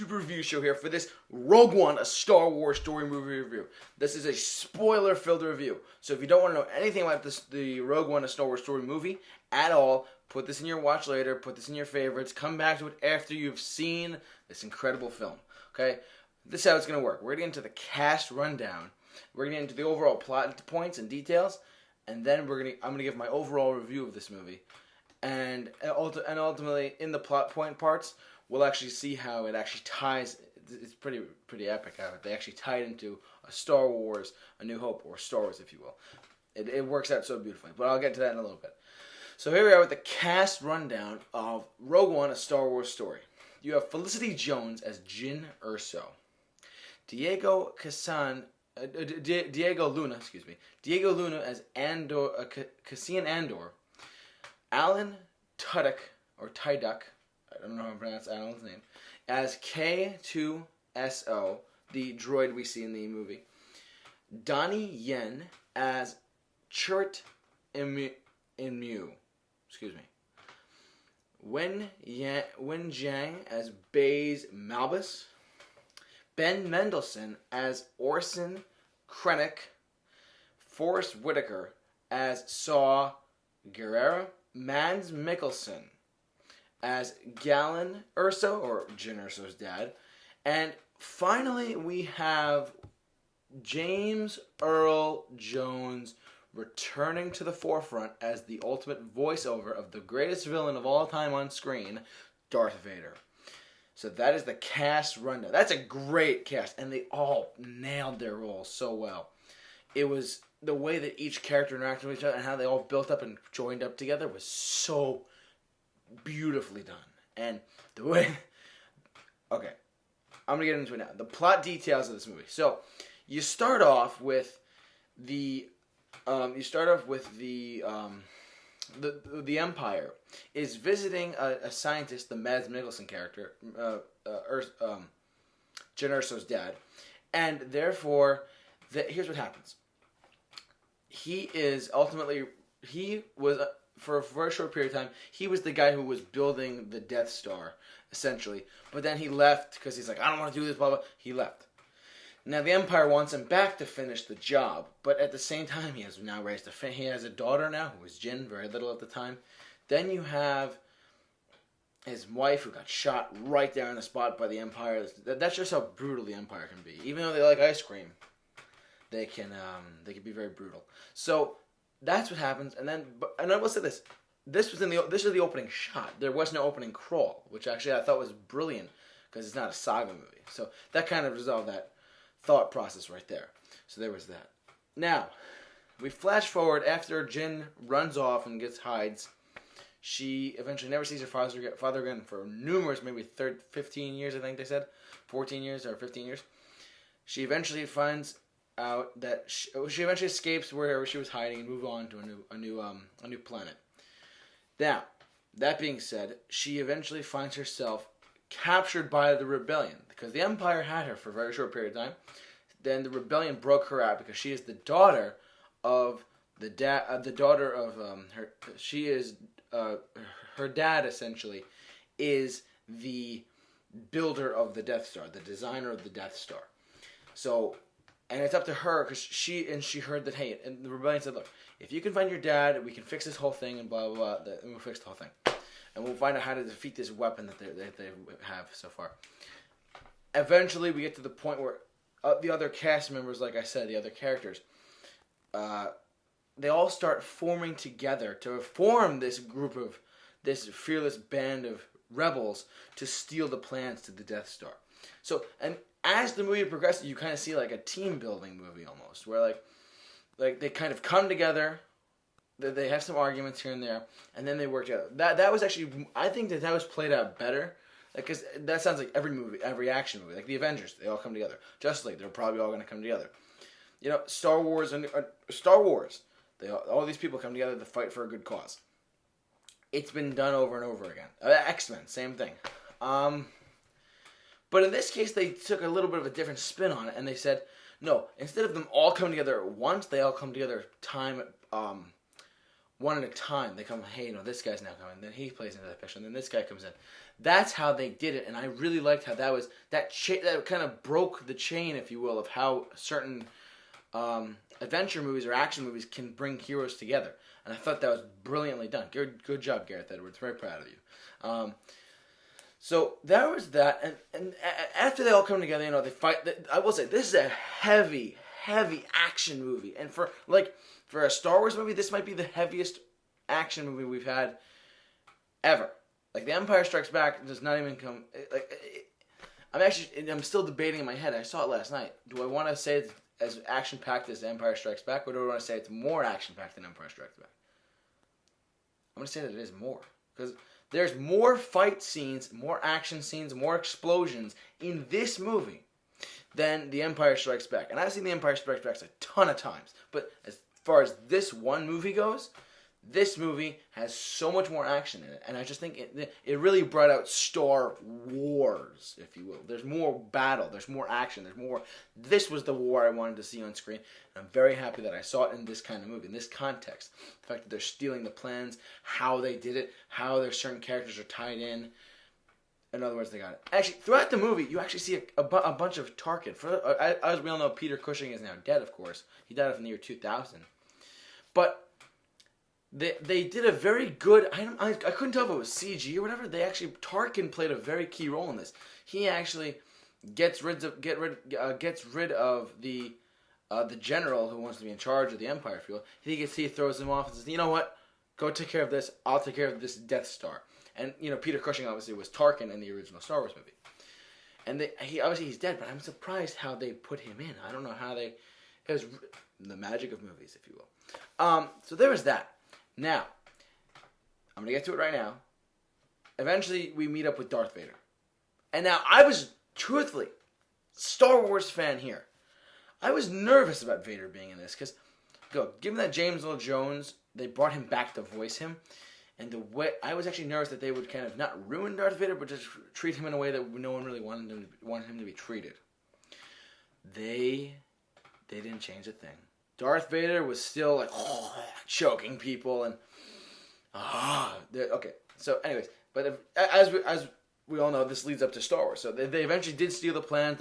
Super Review Show here for this Rogue One, a Star Wars story movie review. This is a spoiler-filled review. So if you don't want to know anything about the Rogue One, a Star Wars story movie at all, put this in your watch later, put this in your favorites, come back to it after you've seen this incredible film. Okay? This is how it's going to work. We're going to get into the cast rundown. We're going to get into the overall plot points and details, and then I'm going to give my overall review of this movie. And ultimately, in the plot point parts, we'll actually see how it actually ties. It's pretty epic how they actually tie it into a Star Wars, A New Hope, or Star Wars, if you will. It works out so beautifully, but I'll get to that in a little bit. So here we are with the cast rundown of Rogue One, a Star Wars story. You have Felicity Jones as Jyn Erso, Diego Luna as Cassian Andor, Alan Tudyk, or Tyduck, I don't know how to pronounce Alan's name, as K2SO, the droid we see in the movie. Donnie Yen as Chirrut Immu. Wen Jiang as Baze Malbus. Ben Mendelsohn as Orson Krennic. Forrest Whitaker as Saw Gerrera. Mads Mikkelsen as Galen Erso, or Jyn Erso's dad. And finally, we have James Earl Jones returning to the forefront as the ultimate voiceover of the greatest villain of all time on screen, Darth Vader. So that is the cast rundown. That's a great cast, and they all nailed their roles so well. It was the way that each character interacted with each other and how they all built up and joined up together was so beautifully done. And the way... Okay, I'm going to get into it now. The plot details of this movie. So, you start off with the Empire is visiting a scientist, the Mads Mikkelsen character, Jyn Erso's dad, and therefore, here's what happens. He was for a very short period of time, he was the guy who was building the Death Star, essentially. But then he left because he's like, I don't want to do this, blah, blah. He left. Now, the Empire wants him back to finish the job, but at the same time, he has now raised he has a daughter now, who was Jyn, very little at the time. Then you have his wife, who got shot right there on the spot by the Empire. That's just how brutal the Empire can be. Even though they like ice cream, they can be very brutal. So that's what happens, and I will say this: this is the opening shot. There was no opening crawl, which actually I thought was brilliant because it's not a saga movie. So that kind of resolved that thought process right there. So there was that. Now, we flash forward after Jyn runs off and hides. She eventually never sees her father again for numerous, maybe 15 years, I think they said. 14 years or 15 years. She eventually finds out that she eventually escapes wherever she was hiding and move on to a new planet. Now, that being said, she eventually finds herself captured by the rebellion because the Empire had her for a very short period of time. Then the rebellion broke her out because she is the daughter of her dad essentially is the builder of the Death Star, the designer of the Death Star. So, and it's up to her because she heard that, hey, and the rebellion said, look, if you can find your dad, we can fix this whole thing and blah, blah, blah, and we'll fix the whole thing. And we'll find out how to defeat this weapon that they have so far. Eventually, we get to the point where the other cast members, like I said, the other characters, they all start forming together to form this fearless band of rebels to steal the plans to the Death Star. So, and as the movie progresses, you kind of see like a team building movie almost, where like they kind of come together. They have some arguments here and there, and then they work together. That was actually, I think that was played out better, because that sounds like every action movie, like the Avengers, they all come together. Justice League, they're probably all going to come together. You know, Star Wars, all these people come together to fight for a good cause. It's been done over and over again. X-Men, same thing. But in this case, they took a little bit of a different spin on it, and they said, no, instead of them all coming together at once, they all come together one at a time. They come, hey, this guy's now coming. Then he plays into that picture, and then this guy comes in. That's how they did it, and I really liked how that was that kind of broke the chain, if you will, of how certain adventure movies or action movies can bring heroes together. And I thought that was brilliantly done. Good job, Gareth Edwards. Very proud of you. So there was that, and after they all come together, they fight. I will say this is a heavy action movie, and for a Star Wars movie, this might be the heaviest action movie we've had ever. Like, The Empire Strikes Back does not even come. I'm still debating in my head. I saw it last night. Do I want to say it's as action packed as The Empire Strikes Back, or do I want to say it's more action packed than Empire Strikes Back? I'm going to say that it is more, because there's more fight scenes, more action scenes, more explosions in this movie than The Empire Strikes Back. And I've seen The Empire Strikes Back a ton of times. But as far as this one movie goes, this movie has so much more action in it. And I just think it really brought out Star Wars, if you will. There's more battle. There's more action. There's more. This was the war I wanted to see on screen. And I'm very happy that I saw it in this kind of movie, in this context. The fact that they're stealing the plans, how they did it, how their certain characters are tied in. In other words, they got it. Actually, throughout the movie, you actually see a bunch of Tarkin. As we all know, Peter Cushing is now dead, of course. He died in the year 2000. But they did a very good. I couldn't tell if it was CG or whatever. Tarkin played a very key role in this. He actually gets rid of the general who wants to be in charge of the Empire field. He throws him off and says, "You know what? Go take care of this. I'll take care of this Death Star." And Peter Cushing obviously was Tarkin in the original Star Wars movie. And he's dead, but I'm surprised how they put him in. I don't know how they. It was the magic of movies, if you will. So there was that. Now, I'm going to get to it right now. Eventually, we meet up with Darth Vader. And now, I was, truthfully, Star Wars fan here. I was nervous about Vader being in this, because, given that James Earl Jones, they brought him back to voice him, and the way, I was actually nervous that they would kind of not ruin Darth Vader, but just treat him in a way that no one really wanted him to be treated. They didn't change a thing. Darth Vader was still like choking people and okay. So, anyways, but as we all know, this leads up to Star Wars. So they eventually did steal the plans.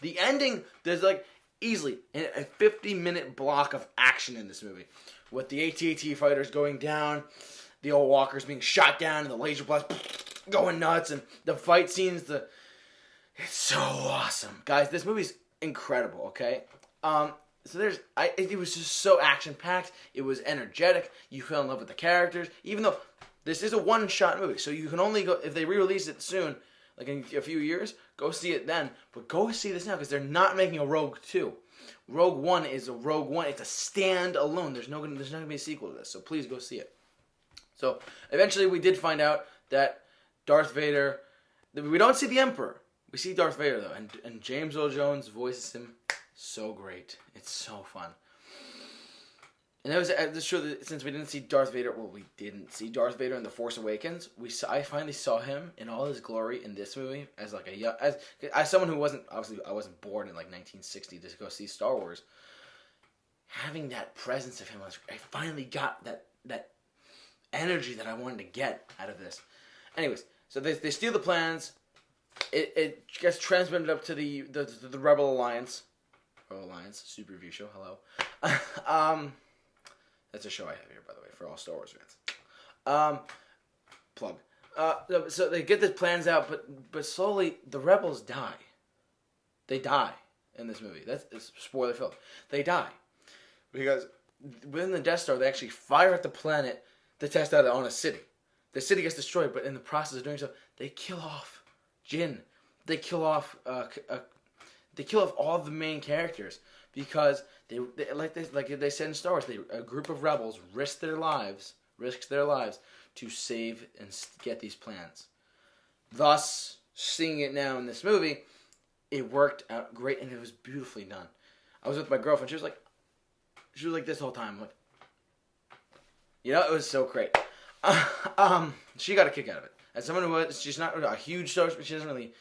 The ending, there's like easily a 50-minute block of action in this movie, with the AT-AT fighters going down, the old walkers being shot down, and the laser blast going nuts, and the fight scenes. It's so awesome, guys. This movie's incredible. Okay. So it was just so action-packed. It was energetic. You fell in love with the characters. Even though this is a one-shot movie, so you can only go, if they re-release it soon, like in a few years, go see it then. But go see this now, because they're not making a Rogue 2. Rogue One is a Rogue One. It's a stand-alone. There's not going to be a sequel to this, so please go see it. So eventually we did find out that Darth Vader, we don't see the Emperor. We see Darth Vader, though, and James Earl Jones voices him. So great. It's so fun. And that was just true that since we didn't see Darth Vader, we didn't see Darth Vader in The Force Awakens. I finally saw him in all his glory in this movie as like as someone who wasn't, obviously I wasn't born in like 1960 to go see Star Wars. Having that presence of him, I finally got that energy that I wanted to get out of this. Anyways, so they steal the plans. It gets transmitted up to the Rebel Alliance. Super Review Show, hello. That's a show I have here, by the way, for all Star Wars fans. Plug. So they get the plans out, but slowly the rebels die. They die in this movie. It's spoiler filled. They die because within the Death Star, they actually fire at the planet to test out on a city. The city gets destroyed, but in the process of doing so, they kill off Jin. They kill off all the main characters because they like they said in Star Wars, a group of rebels risked their lives to save and get these plans. Thus, seeing it now in this movie, it worked out great and it was beautifully done. I was with my girlfriend. She was like this whole time. Like, it was so great. She got a kick out of it. As someone who she's not a huge Star Wars, but she doesn't really.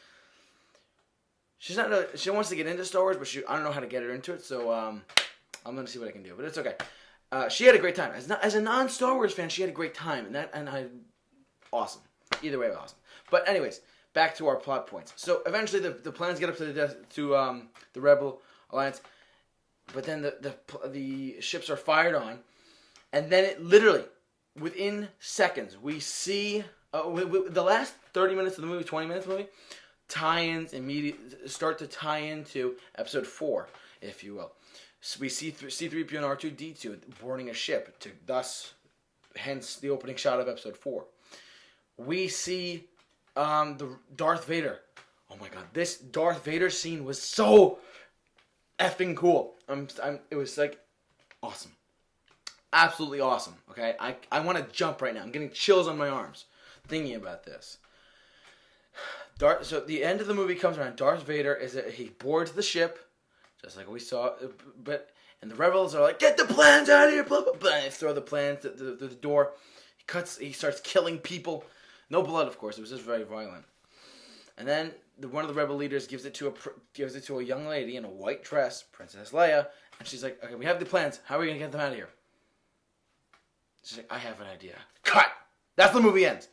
She wants to get into Star Wars, but I don't know how to get her into it, so I'm going to see what I can do. But it's okay. She had a great time. As a non-Star Wars fan, she had a great time, awesome. Either way, awesome. But anyways, back to our plot points. So eventually, the plans get up to the Rebel Alliance, but then the ships are fired on, and then it literally, within seconds, we see the last 30 minutes of the movie, 20 minutes of the movie, tie-ins start to tie into Episode 4, if you will. So we see C-3PO and R2-D2 boarding a ship, hence the opening shot of Episode 4. We see the Darth Vader. Oh my god, this Darth Vader scene was so effing cool. It was like awesome. Absolutely awesome. Okay, I want to jump right now. I'm getting chills on my arms thinking about this. So the end of the movie comes around. Darth Vader he boards the ship, just like we saw. And the rebels are like, "Get the plans out of here!" Blah blah blah. They throw the plans through the door. He starts killing people. No blood, of course. It was just very violent. And then one of the rebel leaders gives it to a young lady in a white dress, Princess Leia, and she's like, "Okay, we have the plans. How are we gonna get them out of here?" She's like, "I have an idea." Cut! That's the movie ends.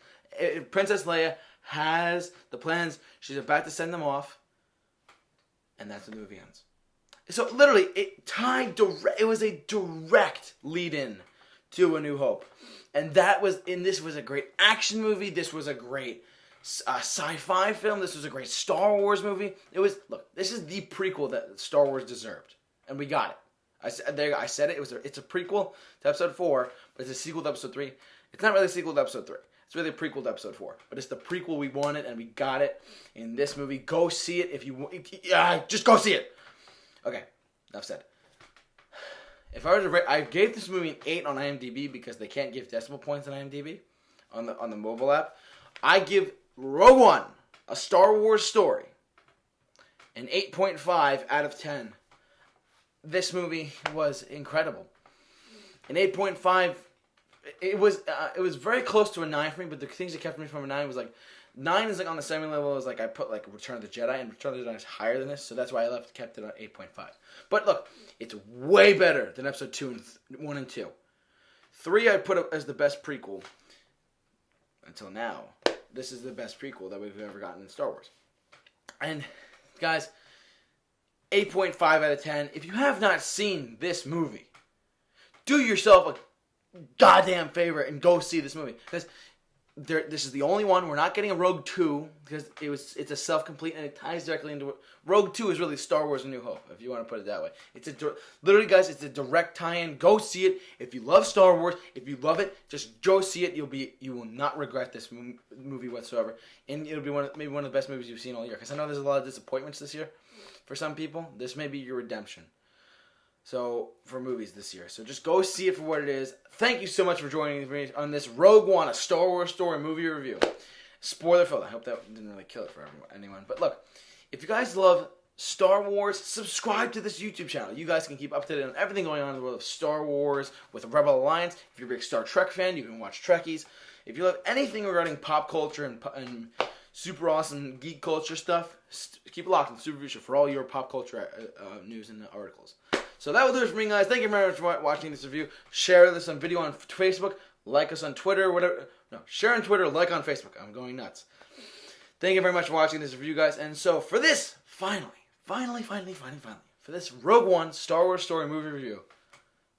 Princess Leia has the plans. She's about to send them off. And that's the movie ends. So literally, it was a direct lead-in to A New Hope. And this was a great action movie. This was a great sci-fi film. This was a great Star Wars movie. This is the prequel that Star Wars deserved. And we got it. I said it. It's a prequel to Episode 4, but it's a sequel to Episode 3. It's not really a sequel to Episode 3. It's really a prequel to Episode 4. But it's the prequel we wanted, and we got it in this movie. Go see it if you want. Just go see it. Okay, enough said. If I were to rate, I gave this movie an 8 on IMDb because they can't give decimal points on IMDb on the mobile app. I give Rogue One, a Star Wars story, an 8.5 out of 10. This movie was incredible. An 8.5. It was very close to a 9 for me, but the things that kept me from a 9 was like 9 is like on the same level as like I put like Return of the Jedi, and Return of the Jedi is higher than this, so that's why I kept it on 8.5. But look, it's way better than Episode 2 and 1 and 2. 3 I put up as the best prequel until now. This is the best prequel that we've ever gotten in Star Wars. And guys, 8.5 out of 10. If you have not seen this movie, do yourself a goddamn favor and go see this movie, because this is the only one. We're not getting a Rogue 2 because it's a self-complete and it ties directly into it. Rogue 2 is really Star Wars: A New Hope, if you want to put it that way. Literally, guys, it's a direct tie-in. Go see it if you love Star Wars. If you love it, just go see it. You will not regret this movie whatsoever, and it'll be maybe one of the best movies you've seen all year. Because I know there's a lot of disappointments this year for some people. This may be your redemption. So, for movies this year. So just go see it for what it is. Thank you so much for joining me on this Rogue One, a Star Wars story movie review. Spoiler filled. I hope that didn't really kill it for anyone. But look, if you guys love Star Wars, subscribe to this YouTube channel. You guys can keep up to date on everything going on in the world of Star Wars with the Rebel Alliance. If you're a big Star Trek fan, you can watch Trekkies. If you love anything regarding pop culture and super awesome geek culture stuff, keep it locked on the Super Review Show for all your pop culture news and articles. So that will do it for me, guys. Thank you very much for watching this review. Share this on video on Facebook. Like us on Twitter. Share on Twitter. Like on Facebook. I'm going nuts. Thank you very much for watching this review, guys. And so for this, finally, for this Rogue One Star Wars story movie review,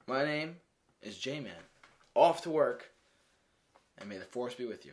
my name is J-Man. Off to work. And may the Force be with you.